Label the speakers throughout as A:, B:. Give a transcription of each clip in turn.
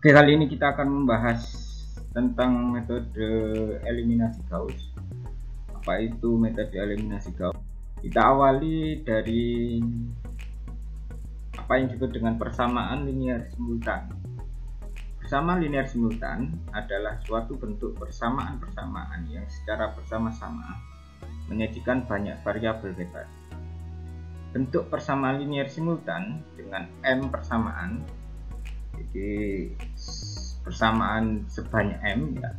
A: Oke, kali ini kita akan membahas tentang metode eliminasi Gauss. Apa itu metode eliminasi Gauss? Kita awali dari apa yang disebut dengan persamaan linear simultan. Persamaan linear simultan adalah suatu bentuk persamaan-persamaan yang secara bersama-sama menyajikan banyak variabel bebas. Bentuk persamaan linear simultan dengan M persamaan, jadi persamaan sebanyak M ya,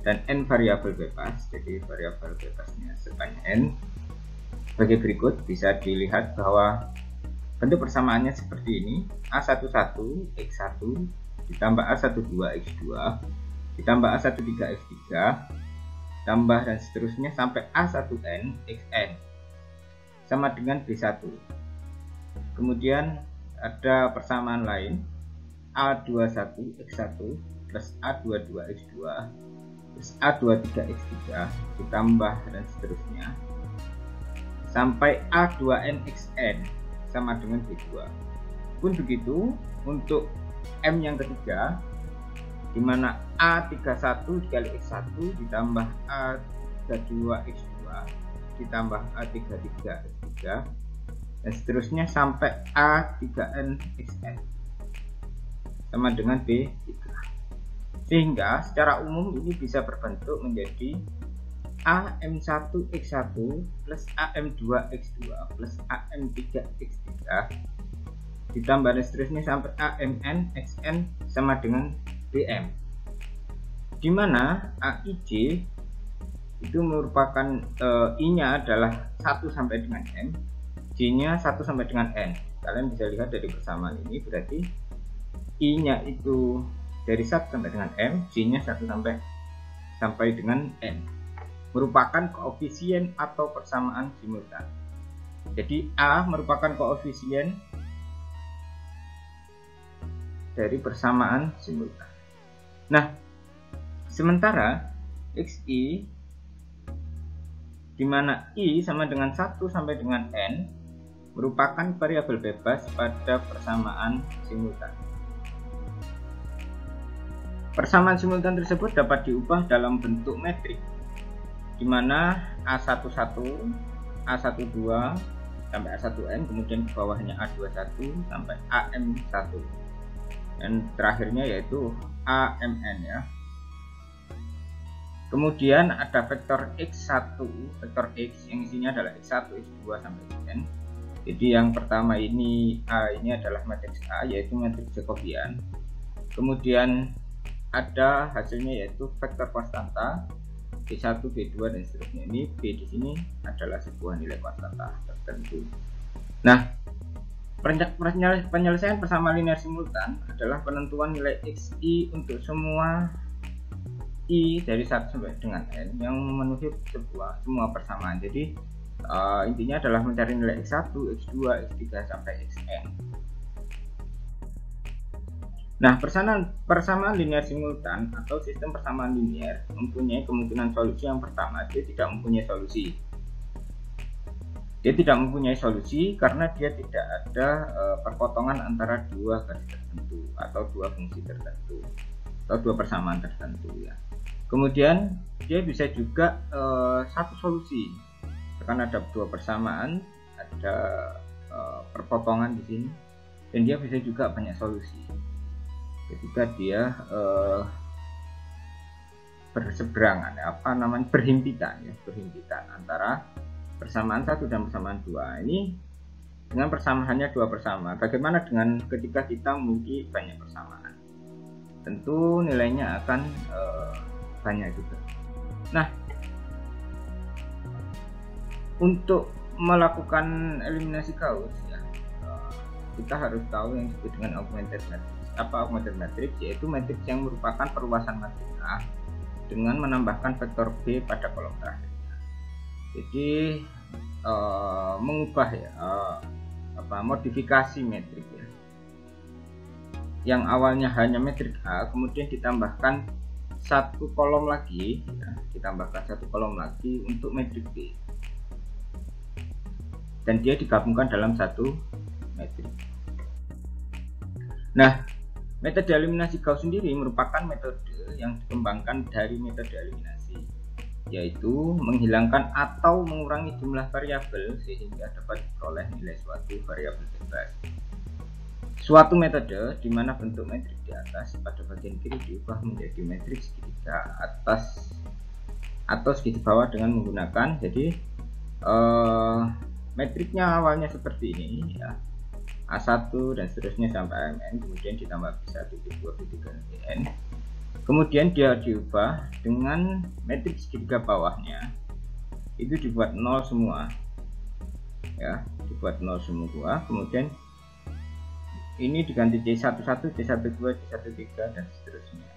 A: dan N variabel bebas, jadi variabel bebasnya sebanyak N. Sebagai berikut bisa dilihat bahwa bentuk persamaannya seperti ini: A11 X1 ditambah A12 X2 ditambah A13 X3 tambah dan seterusnya sampai A1N Xn sama dengan B1. Kemudian ada persamaan lain, A21 X1 plus A22 X2 plus A23 X3 ditambah dan seterusnya sampai A2N Xn sama dengan B2. Pun begitu untuk M yang ketiga, dimana A31 dikali X1 ditambah A32 X2 ditambah A33 X3 dan seterusnya sampai A3N Xn sama dengan B3. Sehingga secara umum ini bisa berbentuk menjadi AM1X1 plus AM2X2 plus AM3X3 ditambah dan seterusnya sampai AMN Xn sama dengan BM, dimana AIJ itu merupakan I nya adalah 1 sampai dengan M, J nya 1 sampai dengan N. Kalian bisa lihat dari persamaan ini, berarti I nya itu dari 1 sampai dengan M, J nya 1 sampai dengan N, merupakan koefisien atau persamaan simultan. Jadi A merupakan koefisien dari persamaan simultan. Nah, sementara XI di mana I sama dengan 1 sampai dengan N merupakan variabel bebas pada persamaan simultan. Persamaan simultan tersebut dapat diubah dalam bentuk metrik, di mana A11, A12 sampai A1N, kemudian di bawahnya A21 sampai AM1, dan terakhirnya yaitu AMN ya. Kemudian ada vektor X1, vektor X yang isinya adalah X1, X2 sampai Xn. Jadi yang pertama ini A ini adalah matriks A, yaitu matriks Jacobian. Kemudian ada hasilnya yaitu vektor konstanta B1, B2 dan seterusnya. Ini B di sini adalah sebuah nilai konstanta tertentu. Nah, penyelesaian persamaan linear simultan adalah penentuan nilai XI untuk semua I dari 1 sampai dengan N yang memenuhi semua persamaan. Jadi intinya adalah mencari nilai X1, X2, X3 sampai Xn. Nah, persamaan linear simultan atau sistem persamaan linear mempunyai kemungkinan solusi. Yang pertama, dia tidak mempunyai solusi. Dia tidak mempunyai solusi karena dia tidak ada perpotongan antara dua garis tertentu atau dua fungsi tertentu atau dua persamaan tertentu ya. Kemudian dia bisa juga satu solusi karena ada dua persamaan, ada perpotongan di sini, dan dia bisa juga banyak solusi ketika dia berseberangan, berhimpitan antara persamaan 1 dan persamaan 2. Ini dengan persamaannya dua persamaan. Bagaimana dengan ketika kita memiliki banyak persamaan? Tentu nilainya akan banyak juga. Nah, untuk melakukan eliminasi Gauss ya, kita harus tahu yang disebut dengan augmented matrix. Apa augmented matrix? Yaitu matriks yang merupakan perluasan matriks A dengan menambahkan vektor B pada kolom terakhirnya. Jadi mengubah ya, modifikasi metrik ya, yang awalnya hanya metrik A kemudian ditambahkan satu kolom lagi ya, untuk metrik B, dan dia digabungkan dalam satu metrik. Nah, Metode eliminasi Gauss sendiri merupakan metode yang dikembangkan dari metode eliminasi, yaitu menghilangkan atau mengurangi jumlah variabel sehingga dapat diperoleh nilai suatu variabel bebas. Suatu metode di mana bentuk matriks di atas pada bagian kiri diubah menjadi matriks segitiga atas atau segitiga bawah dengan menggunakan, jadi matriksnya awalnya seperti ini ya, A1 dan seterusnya sampai AMN, kemudian ditambah B1, B2, B3, Bn. Kemudian dia diubah dengan matriks segitiga bawahnya itu dibuat 0 semua ya, dibuat 0 semua. Kemudian ini diganti C11, C12, C13 dan seterusnya.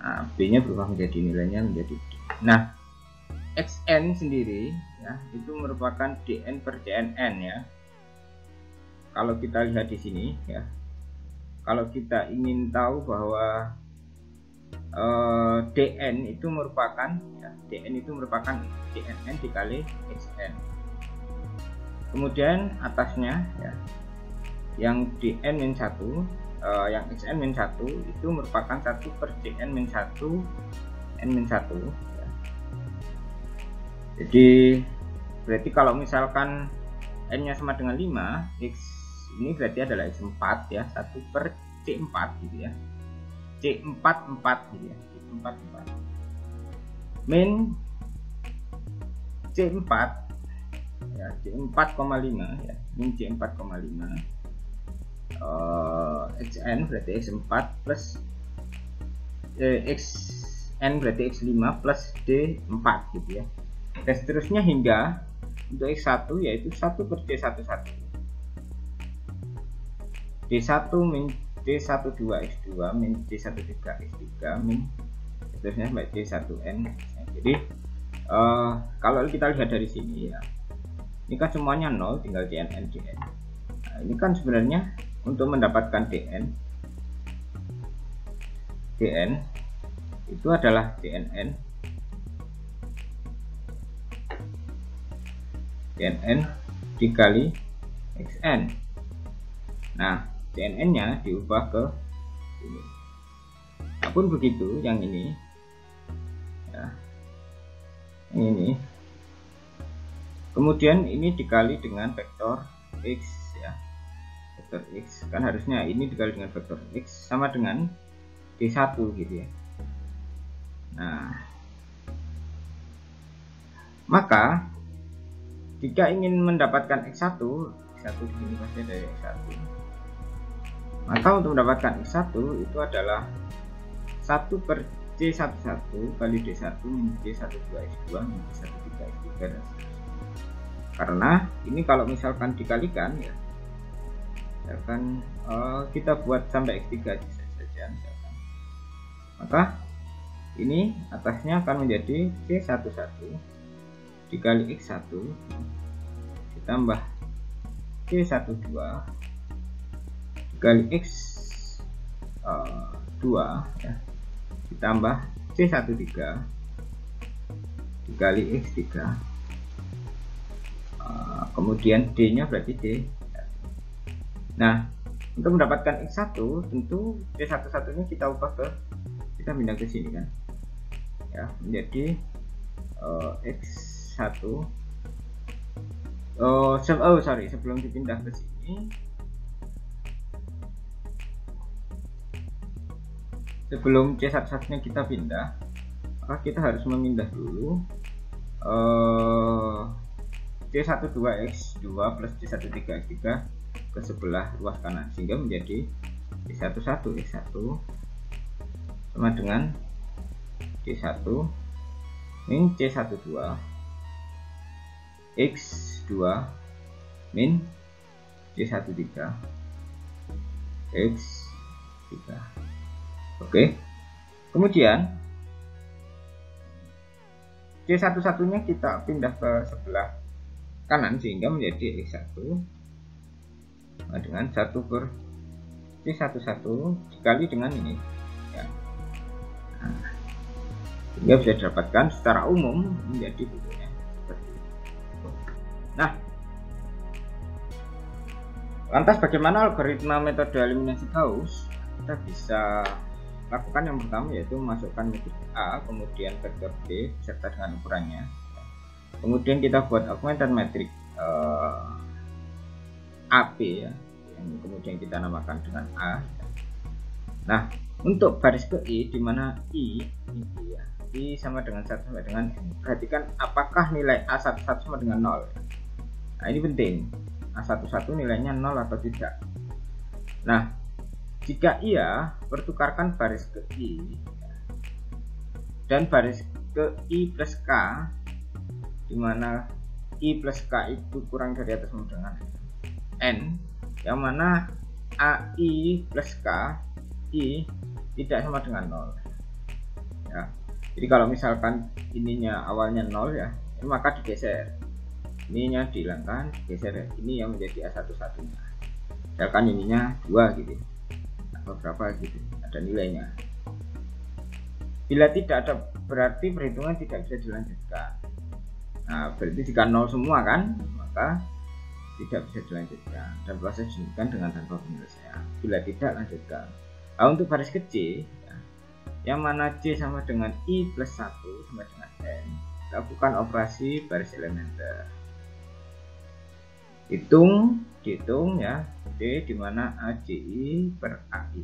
A: Nah, B nya berubah menjadi nilainya menjadi D. Nah, Xn sendiri ya, itu merupakan Dn per Cnn ya. Kalau kita lihat di sini ya, kalau kita ingin tahu bahwa Dn itu merupakan ya, Dn itu merupakan Cnn dikali Xn. Kemudian atasnya ya, yang Dn-1 yang Xn-1 itu merupakan 1 per Cn-1 N-1 ya. Jadi berarti kalau misalkan N nya sama dengan 5, X ini berarti adalah X4 ya, 1 per C4 gitu ya, C44 gitu ya, C44 min C4 ya, C4,5 ya, min C4,5 Xn berarti X4 plus Xn berarti X5 plus D4 gitu ya, dan seterusnya hingga untuk X1 yaitu 1 per D11, D1 min D12 X2 min D13 X3 min seterusnya sampai D1N. Jadi kalau kita lihat dari sini ya, ini kan semuanya 0, tinggal Cnn Dn. Nah, ini kan sebenarnya untuk mendapatkan Dn itu adalah Cnn dikali Xn. Nah, Cnn nya diubah ke ini. Apun begitu, yang ini ya, ini kemudian ini dikali dengan vektor X ya, vektor X kan harusnya ini dikali dengan vektor X sama dengan D1 gitu ya. Nah, maka jika ingin mendapatkan X1 di sini pasti ada X1, maka untuk mendapatkan X1 itu adalah 1 per C11 kali D1 min C12 X2 min C13 X3 dan seterusnya. Karena ini kalau misalkan dikalikan ya, misalkan kita buat sampai X3 saja misalkan, maka ini atasnya akan menjadi C11 dikali X1 ditambah C12 dikali X2 ya, ditambah C13 dikali X3, kemudian D nya berarti D. Nah, untuk mendapatkan X1 tentu C11 ini kita ubah ke, kita pindah ke sini kan ya, menjadi X1 sebelum dipindah ke sini, sebelum C11 nya kita pindah, maka kita harus memindah dulu C12 X2 plus C13 X3 ke sebelah ruas kanan, sehingga menjadi C11 X1 sama dengan C1 min C12 X2 min C13 X3. Oke, kemudian C11 nya kita pindah ke sebelah kanan sehingga menjadi X1 dengan 1 per C11 dikali dengan ini ya. Nah, sehingga bisa didapatkan secara umum menjadi bentuknya seperti ini. Nah, lantas bagaimana algoritma metode eliminasi Gauss? kita bisa lakukan yang pertama, yaitu masukkan metrik A, kemudian vektor B beserta dengan ukurannya. Kemudian kita buat augmented matrix AP ya, yang kemudian kita namakan dengan A. Nah, untuk baris ke I, di mana I ya, I sama dengan 1 sampai dengan N. Perhatikan apakah nilai A11 sama dengan 0. Nah, ini penting. A11 nilainya 0 atau tidak. Nah, jika iya, pertukarkan baris ke I dan baris ke I plus K, di mana I plus K itu kurang dari atau sama dengan N, yang mana AI plus K I tidak sama dengan 0 ya. Jadi kalau misalkan ininya awalnya 0 ya, maka digeser, ininya dihilangkan, digeser, ini yang menjadi A11 nya. Misalkan ininya 2 gitu atau berapa gitu, ada nilainya. Bila tidak ada, berarti perhitungan tidak bisa dilanjutkan. Nah, berarti jika 0 semua kan, maka tidak bisa dilanjutkan dan proses dilanjutkan dengan tanpa penyelesaian. Bila tidak, lanjutkan. Nah, untuk baris ke C ya, yang mana C sama dengan I plus 1 sama dengan N, lakukan operasi baris elementer. Dihitung ya, D di mana ACI per AI.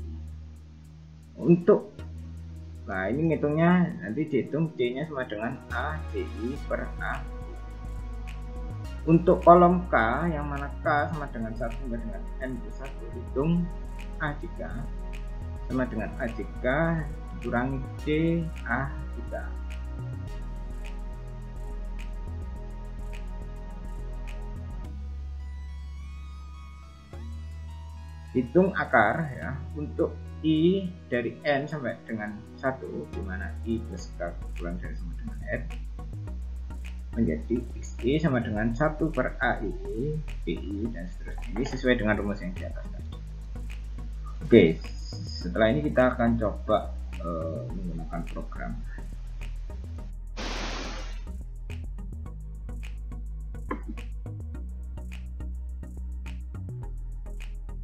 A: Untuk nah ini ngitungnya nanti dihitung D nya sama dengan ACI per A. Untuk kolom K, yang mana K sama dengan 1 sampai dengan N plus 1, hitung A3 sama dengan A3 dikurangi D A3. Hitung akar ya, untuk I dari N sampai dengan 1, di mana I plus K kurang dari sama dengan N, menjadi XI sama dengan 1 per AI, BI, dan seterusnya. Ini sesuai dengan rumus yang di atas tadi. Oke, setelah ini kita akan coba menggunakan program.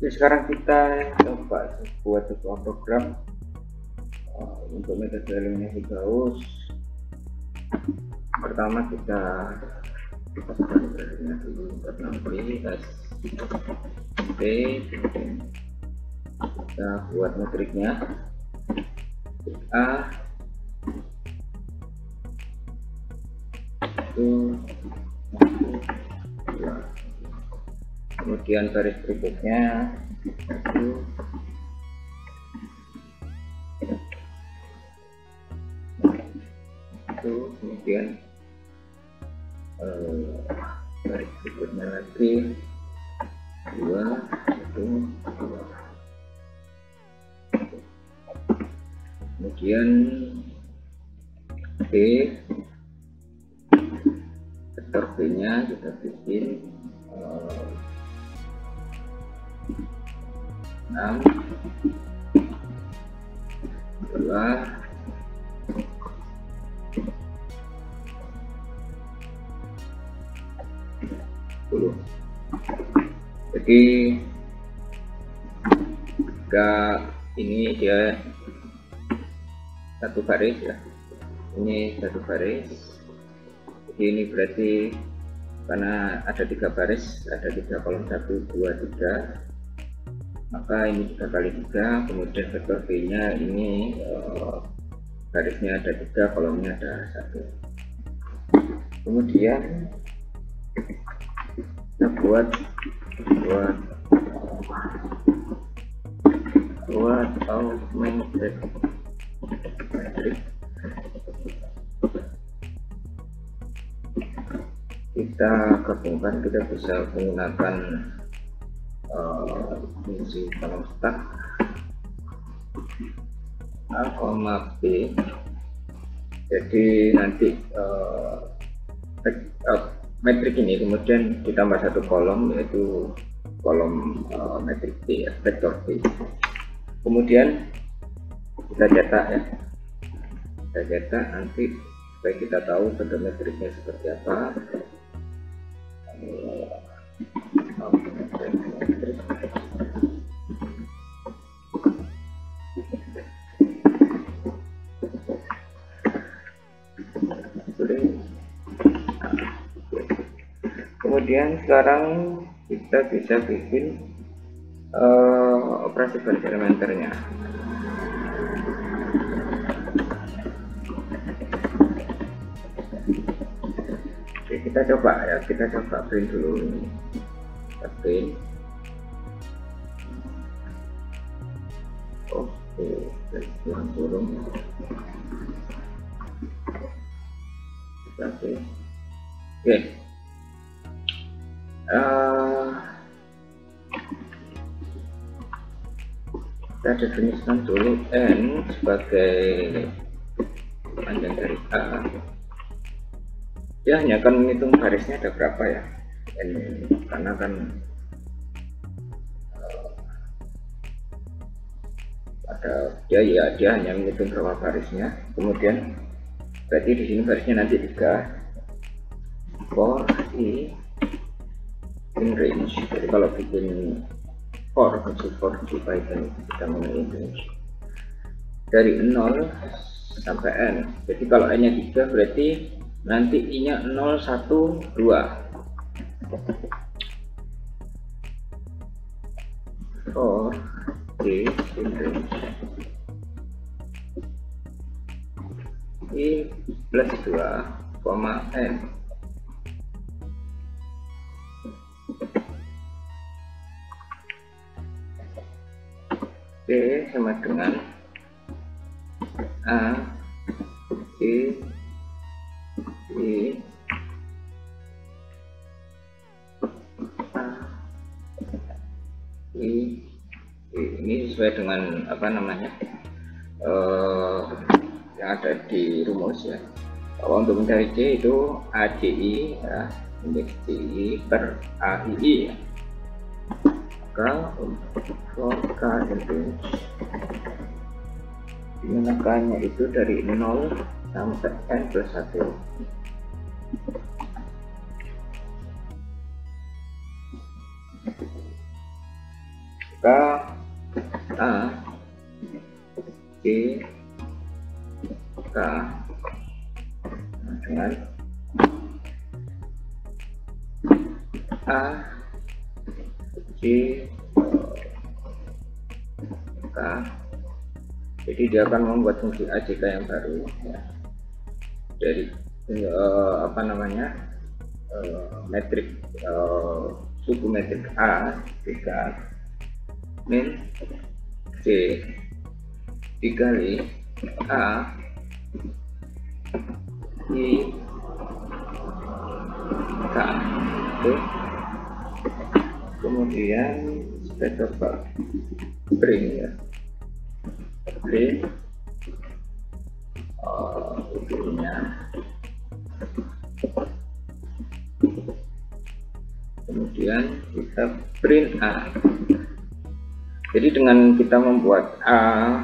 A: Oke, sekarang kita coba buat sebuah program untuk metode eliminasi Gauss. Pertama kita dulu kita buat metriknya A itu, kemudian baris berikutnya itu kemudian baris berikutnya lagi 2 itu, kemudian B, vektor B nya kita bikin 6 2 10. Jadi jika ini dia satu baris ya, ini satu baris, jadi ini berarti karena ada 3 baris, ada 3 kolom, 1 2 3, maka ini 3 kali 3, kemudian vektor B nya ini barisnya ada 3, kolomnya ada 1. Kemudian kita buat augmented matrix. Kita gabungkan, kita bisa menggunakan fungsi kolom stack A, B. Jadi nanti metrik ini kemudian ditambah 1 kolom, yaitu kolom metrik B ya, vektor B. Kemudian kita cetak ya, kita cetak nanti supaya kita tahu bentuk metriknya seperti apa. Kemudian sekarang kita bisa bikin operasi baris elementernya. Oke, kita coba ya, kita coba print dulu ini. Kita print. Oke, kurang ya. Oke. Kita definisikan dulu n sebagai panjang dari A. Dia hanya akan menghitung barisnya ada berapa ya n ini, karena kan dia hanya menghitung berapa barisnya. Kemudian berarti di sini barisnya nanti 3 for i in range. Jadi kalau bikin for di Python kita mengenai range dari 0 sampai n. Jadi kalau n nya 3 berarti nanti i nya 0, 1, 2. For i in range i plus 2, n. Oke, sama dengan A, I, A, I, ini sesuai dengan apa namanya yang ada di rumus ya. Kalau untuk mencari C itu ACI ya, indeks CI per AII ya. Maka for K in range dimana K nya itu dari 0 sampai n plus 1. K A C K dengan A C K. Jadi dia akan membuat fungsi AJK yang baru ya. Dari apa namanya metrik suku metrik A 3 min C dikali A I K. Oke. Kemudian kita coba print ya, print nya. Kemudian kita print A. Jadi dengan kita membuat A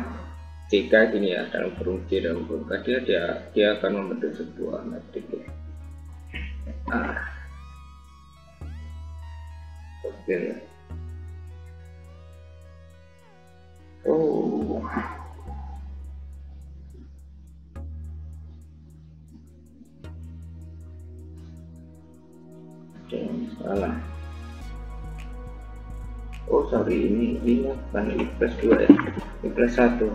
A: jika gini ya, dalam kurung C dalam kurung K, dia akan membentuk sebuah metrik ya. A. Oke. Oh. Salah. Oh sorry, ini bukan I plus 2 ya, I plus 1.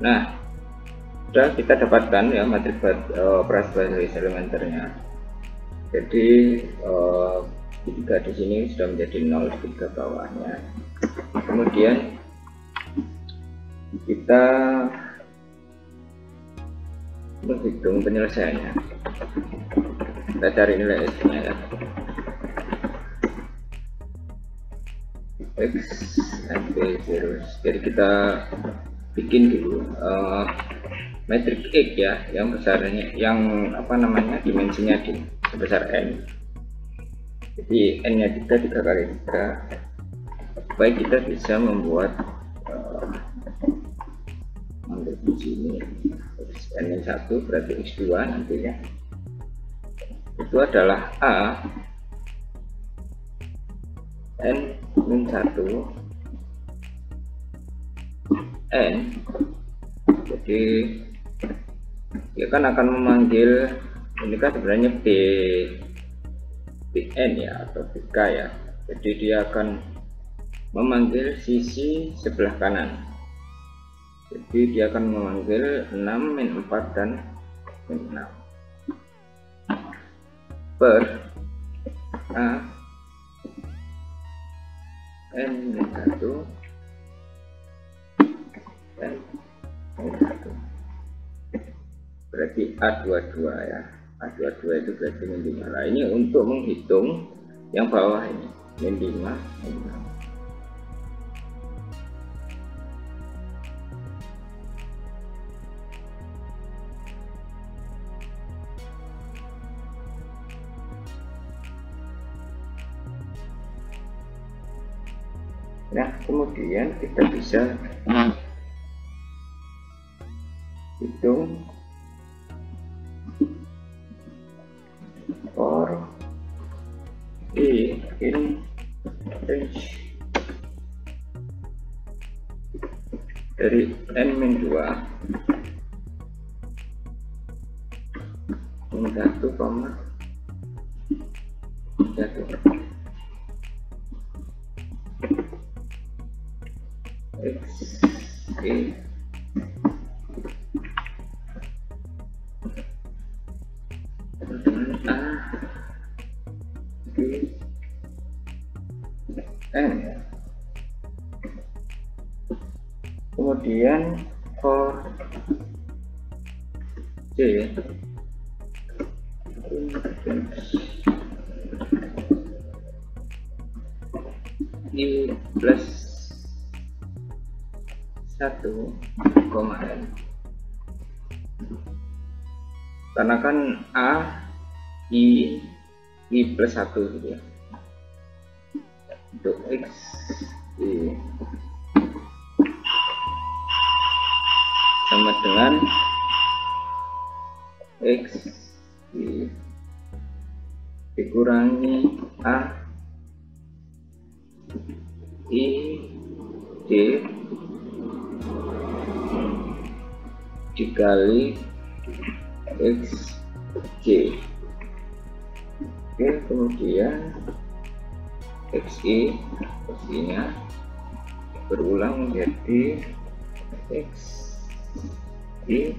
A: Nah, sudah kita dapatkan ya matrik operasi baris elementernya. Jadi tiga di sini sudah menjadi 0, 3 bawahnya. Kemudian kita menghitung penyelesaiannya. Kita cari nilai x-nya ya. X sampai 0. Jadi kita bikin dulu metrik x ya, yang besarnya, yang apa namanya dimensinya di sebesar n. Jadi n nya 3 kali 3. Baik, kita bisa membuat ambil di sini n nya 1 berarti x2 nantinya itu adalah A n min 1 n. Jadi dia kan akan memanggil ini kan sebenarnya Bn ya atau BK ya, jadi dia akan memanggil sisi sebelah kanan, jadi dia akan memanggil 6 min 4 dan min 6 per A N min 1 dan min 1, berarti A22 ya. A22 itu berarti min 5. Nah ini untuk menghitung yang bawah ini min 5 min 6. Nah kemudian kita bisa hitung for I in range dari n-2 min 1, 1 x i dengan a b n ya. Kemudian for c i plus 1, n, karena kan a i plus 1 gitu ya, untuk x i sama dengan x i dikurangi a i d dikali x j. Oke, kemudian xi nya berulang menjadi x i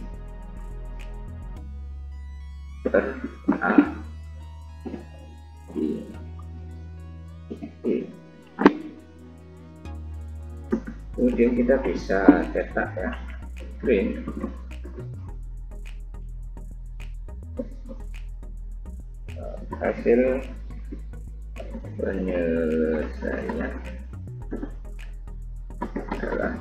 A: per a i. Kemudian kita bisa cetak ya, print hasil penyelesaian adalah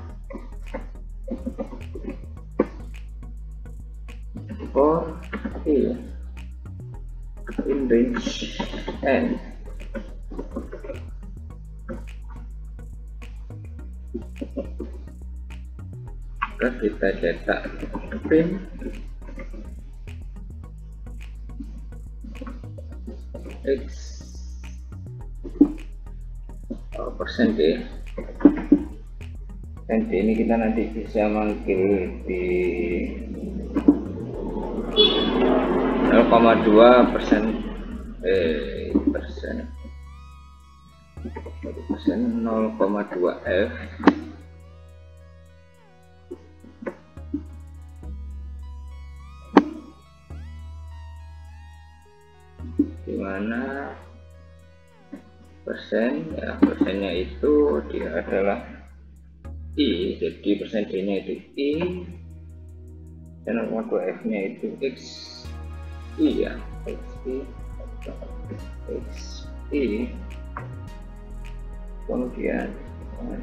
A: for i in range n. Maka kita cetak print x persen d. Dan d ini kita nanti bisa manggil di 0,2 persen 0,2 f dimana persen ya, persennya itu dia adalah i, jadi persen d nya itu i dan 0,2 f nya itu x i ya, x i kemudian dengan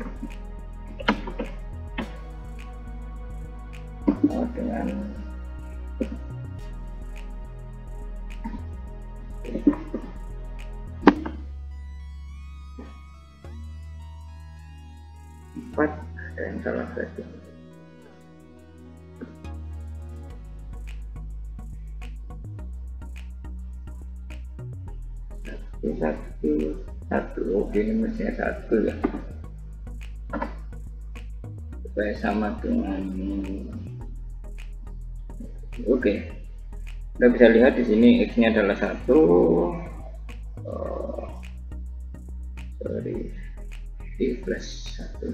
A: ada yang salah tadi. Satu, ini mestinya 1 ya, supaya sama dengan oke. Kita bisa lihat di sini x-nya adalah 1, sorry, di plus 1.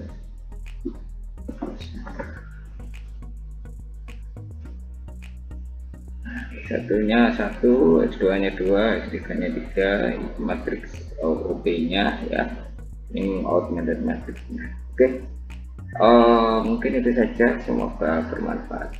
A: Satunya 1, x2 nya 2, x3 nya 3, itu matriks OP nya ya, ini outnya dari matriksnya. Oke, mungkin itu saja, semoga bermanfaat.